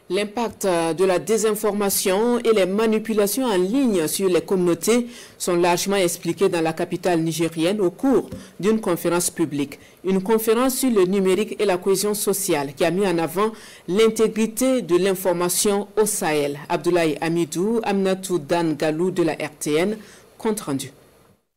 L'impact de la désinformation et les manipulations en ligne sur les communautés sont largement expliqués dans la capitale nigérienne au cours d'une conférence publique. Une conférence sur le numérique et la cohésion sociale qui a mis en avant l'intégrité de l'information au Sahel. Abdoulaye Amidou, Aminatou Dan Galou de la RTN, compte rendu.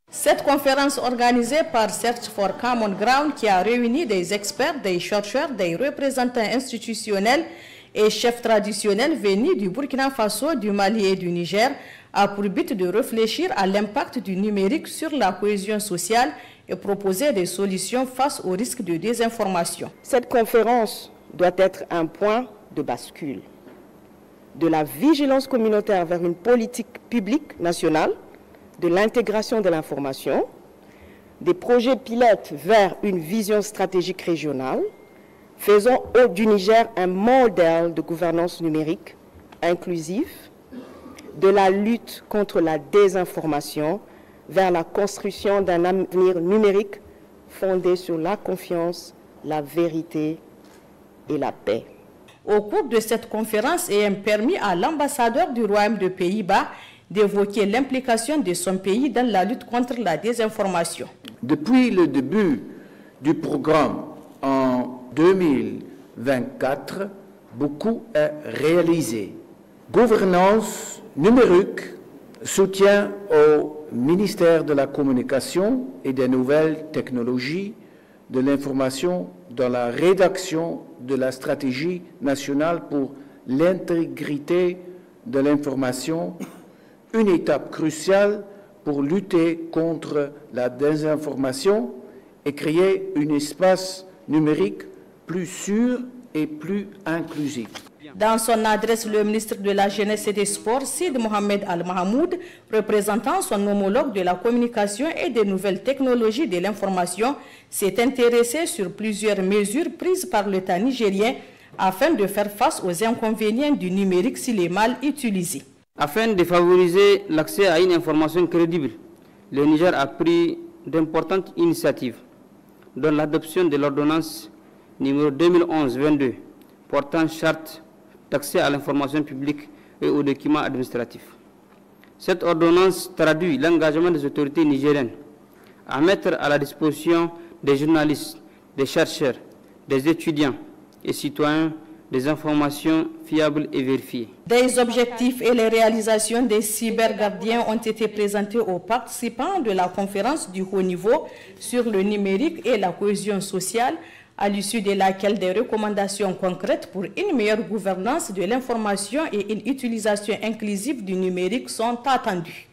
Cette conférence organisée par Search for Common Ground qui a réuni des experts, des chercheurs, des représentants institutionnels et chefs traditionnels venus du Burkina Faso, du Mali et du Niger a pour but de réfléchir à l'impact du numérique sur la cohésion sociale et proposer des solutions face au risque de désinformation. Cette conférence doit être un point de bascule de la vigilance communautaire vers une politique publique nationale, de l'intégration de l'information, des projets pilotes vers une vision stratégique régionale. Faisons du Niger un modèle de gouvernance numérique inclusive, de la lutte contre la désinformation vers la construction d'un avenir numérique fondé sur la confiance, la vérité et la paix. Au cours de cette conférence, ayant permis à l'ambassadeur du Royaume de Pays-Bas d'évoquer l'implication de son pays dans la lutte contre la désinformation. Depuis le début du programme en 2024, beaucoup est réalisé. Gouvernance numérique, soutien au ministère de la Communication et des Nouvelles Technologies, de l'information dans la rédaction de la stratégie nationale pour l'intégrité de l'information, une étape cruciale pour lutter contre la désinformation et créer un espace numérique plus sûr et plus inclusif. Dans son adresse, le ministre de la Jeunesse et des Sports, Sid Mohamed Al-Mahmoud, représentant son homologue de la communication et des nouvelles technologies de l'information, s'est intéressé sur plusieurs mesures prises par l'État nigérien afin de faire face aux inconvénients du numérique s'il est mal utilisé. Afin de favoriser l'accès à une information crédible, le Niger a pris d'importantes initiatives, dont l'adoption de l'ordonnance numéro 2011-22 portant charte d'accès à l'information publique et aux documents administratifs. Cette ordonnance traduit l'engagement des autorités nigériennes à mettre à la disposition des journalistes, des chercheurs, des étudiants et citoyens des informations fiables et vérifiées. Des objectifs et les réalisations des cybergardiens ont été présentés aux participants de la conférence du haut niveau sur le numérique et la cohésion sociale, à l'issue de laquelle des recommandations concrètes pour une meilleure gouvernance de l'information et une utilisation inclusive du numérique sont attendues.